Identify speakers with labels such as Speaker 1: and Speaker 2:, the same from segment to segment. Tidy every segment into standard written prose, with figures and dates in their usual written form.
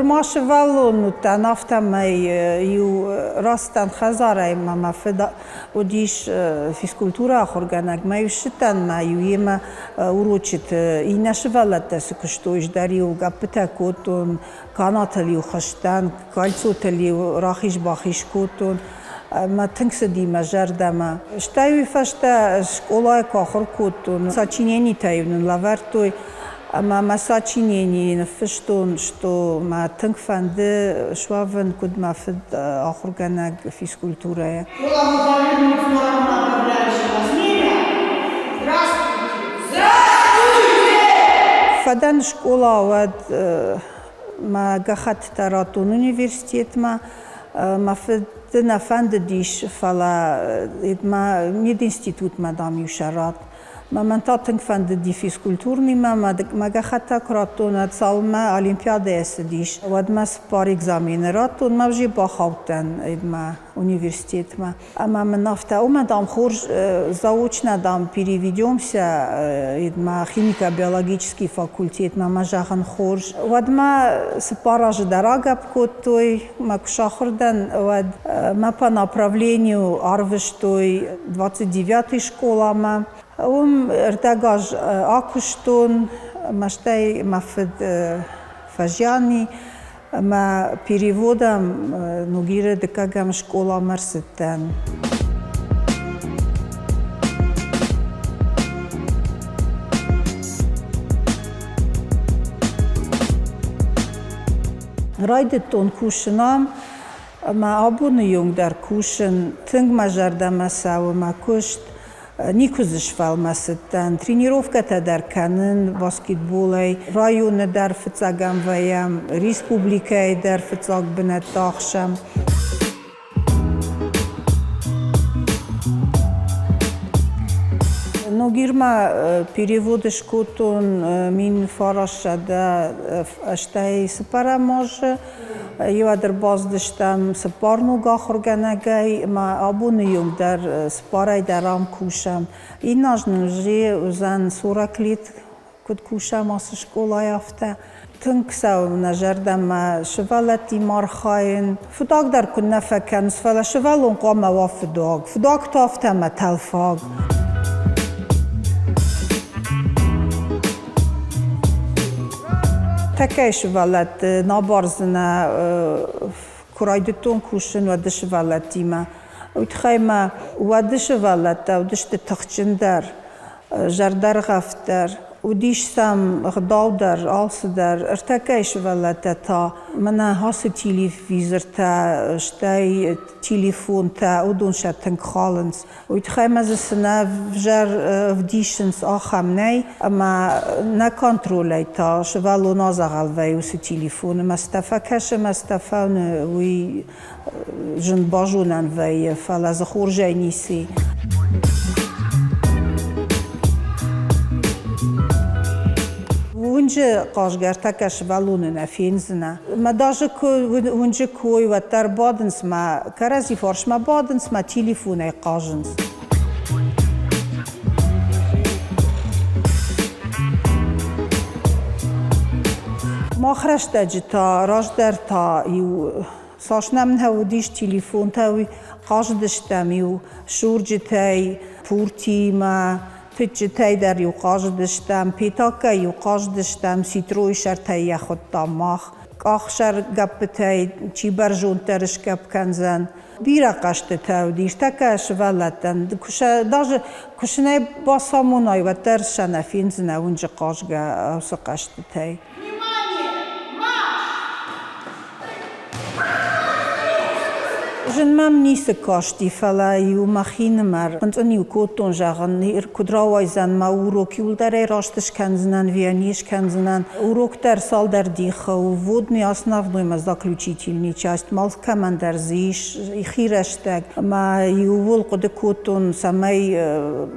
Speaker 1: Urma شvalون تنافتم يو راستن خزاري ما فدا وديش فيسكولتورا خورجانك ما يشتن ما يويما وروتشت إينا شvalت سكشتوش داريو قبتا كوتون كانت اللي وخشتن كالسوت اللي راخيش باخيش كوتون ما تنكسدي مجرد ما شتايو فشتا شكولا كاخر كوتون ساتشينيني تايون لافرتوي ما ساتشينيني نفشتون شتو ما تنكفند شوافن كود ما فد آخر جناك فيسكولتورا فدان شكولا ود ما جخت تراتون университет ما فد نفند ديش فلا ما ميد انستيتوت مدام يشرات ما منطقة فند دي فيسكولتورني ما جخت كراتون تصالما أولمبيادة اسديش ود ما سبار إكزامينراتون ما بجي باخوتن ما университет ما من نفتا وما دام خورج заочно дам переведемся ما химика биологический факультет ما جاخن خورج ود ما سباراج дорога بكوتوي ما كشاخردن ود ما по направлению арвештой 29-й школа ما ارتقاج акуштон مشتاي مفد فجاني ما переводом نوغيره دكاغام школа مرستن رايدتون كوشنام ما ابونيون در كوشن تنگ مجرد مساو ما كشت Никузыш фалмасыттан, тренировката дар канын баскетболай, районы дар фыцагам ваям, республикай дар фыцаг бинат тахшам. Но гирма переводыш котон мин фарашада аштай сапара може, یوادر باز داشتم سپارنوگاه خورگنگای ما آبونیم در سپارای درام کوشم این نجنجی وزن سورا کلیت کد کوشم از شکل یافته تنکسو نجردم شوالتی مارخاین فداگ در کن نفکن سفلا شوالون قام و فداگ تافتم تلفاگ تکیش ولد نبارزنه کرايدتون کوشن و دش ولدی ما ويتخيم و دش ولد و دش تخچن در جردر غفتر و دیش سم غداو در آلس در ارتکیش ولد تا من هاس تلفزیون تا شتای تلفون تا و دون شتن خالنس ويتخيم از سنه جر ودیشنس آخم نی اما نکنترولی تا شوالو نازغال وی وسی تلفون مستفکش مستفون وی جن باجونن وی فلاز خورجای نیسی ونجا قاشگر تکش والون نفینزنا ما داج کو ونجا کوی و تر بادنس ما کرازی فارش ما بادنس ما تلفون قاجنس ما خرج تا راج در تا یو ساشنم نهودیش تلفون تاوی قاجدشتم یو شورج تای پورتی ما تجتای در یو قاجدشتم پیتاکا یو قاجدشتم سیتروی شرطای خود تاماخ آخشر گپتای چی برجون ترش گپ کنزن بیرا قشت تاودیش تکش ولتن داج کشنای باسامونای و ترشن فینزنه اونجا قاجگا اوس قشت تای جن مام نیست کاشتی فلا یو مخین مر انتونیو کوتون جاگن نیر کدراوی زن ما اوروکیول در راستش کنزنن ویانیش کنزنن اوروک در سال در دیخه و وود نی основной ما заключительный часть مال کمان در زیش خیرشتگ ما یو ول قد کوتون سمای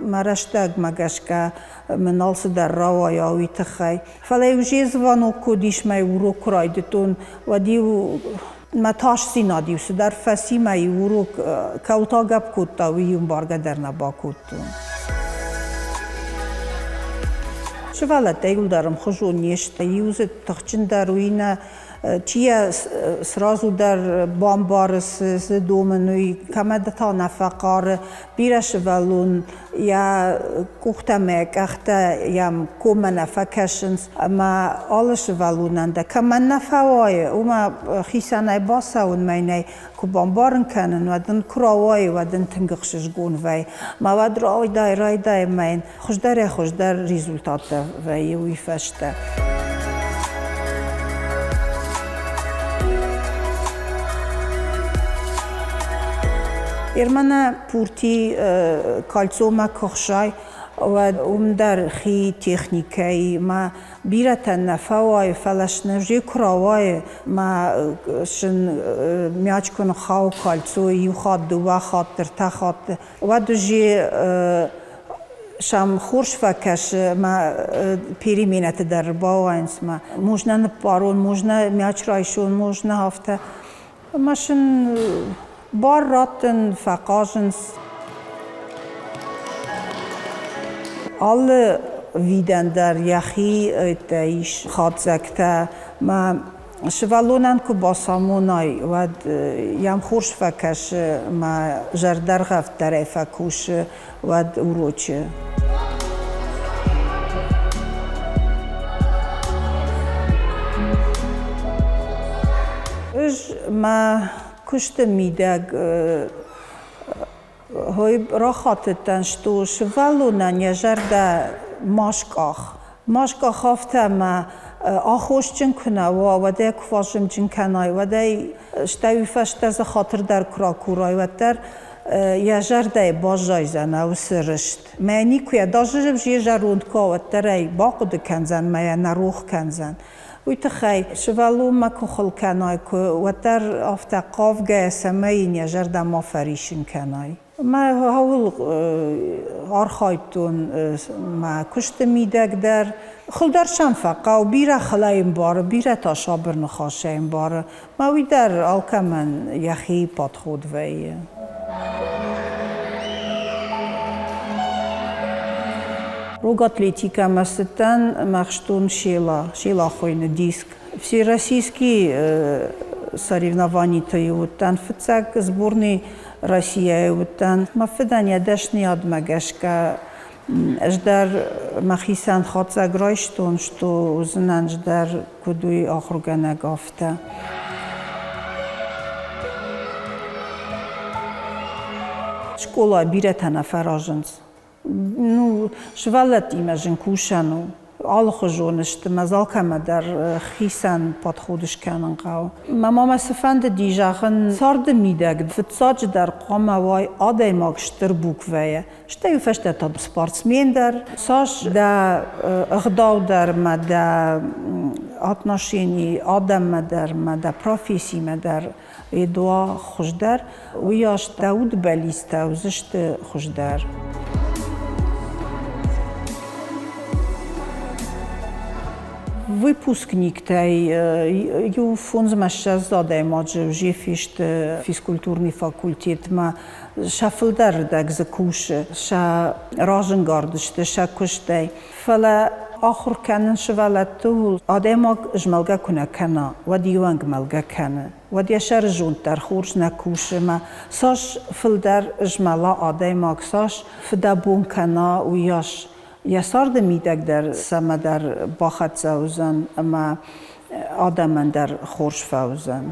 Speaker 1: مرشتگ مگشکا منالس در راوی آوی تخی فلا یو جیزوانو کودیش ما اوروک رایدتون و دیو ما تاش سینا دیوس در فسی ما یورو کاوتا گپ کوتا ویوم بارگا در نبا کوتون شوالت ایول دارم خجون نیشت یوز تخچن داروینا چیه سرازو در بامبارس دومنوی کمدتا نفقار بیرش ولون یا کوختمک اخته یم کوم نفکشنس ما آلش ولوننده کمن نفوای اوما خیسانه باساون مینه که بامبارن کنن و دن کراوای و دن تنگخشش گون وی ما ود رای دای مین خوش در ریزولتات وی وی فشته ایرمانه پورتی کالسوما کخشای و در خی تکنیکی ما بیرتن نفوای فلش نجی کراوای ما شن میاچ کن خاو کالسوی یو خاد دو خاطر تا خاط و دوجی شام خورش فکش ما پیری مینت در باوینس ما موجنا پارون موجنا میاچ رایشون موجنا هفته ماشن بار راتن فقاجنس alle ویدن در یخی تایش خاد زکته ما شوالونن که باسامونای و یم خورش فکش ما جردر غفت در فکوش و اوروچه ما کشت میدگ های را خاطرتن شتو شوالونن یجرده ماشکاخ هفته ما آخوش جن کنه و ده کفاشم جن کنای و ده شتوی فشته ز خاطر در کراکورای و در یجرده باجای زنه و سرشت معنی که داجر بجی جروند که و در ای باقود کنزن میا نروخ کنزن وی تخی شوالو ما کخل کنای که و در افته قاف گه سمین یجرده ما فریشن کنای ما هول آرخایتون ما کشت میدگ در خلدر شنفقه و بیره خلایم باره بیره تا شابر نخاشیم باره ما وی در آلکمن یخی پاد خود ویه روگ атлетика мастан махштун шила хойна диск. Все российские соревнования таютан, фцак сборной России ютан. Мафедания дашни адмагашка ждар махисан хатса грайштун, что узнан ждар кудуй ахругана гафта. Школа биретана фараженс. Ну, швалат имажен кушану, алхожонышты, мазалкама дар хисан подходыш канан қау. Мама сфанд дижахын сарды мидаг, фтсач дар қамавай адаймак штыр буквая. Штаю фашта тад спортсмен дар, саш да агдау дар ма да отношений адама дар ма да профессий ма дар едуа хуждар, уяш дауд балиста узышт хуждар. Выпускник тай ю фунзмаша задай маджи жефишт физкультурный факультет ма шафлдар даг закуше ша раженгардышты ша куштай фала آخر کنن شوالت تو آدم جملگا کنه کنه و دیوان جملگا کنه و دیشار جون در خورج نکوشه ما ساش فل در جملا آدم اکساش فدابون کنه و یاش یسارد میدک در سما در باخت زوزن اما آدم در خورج فوزن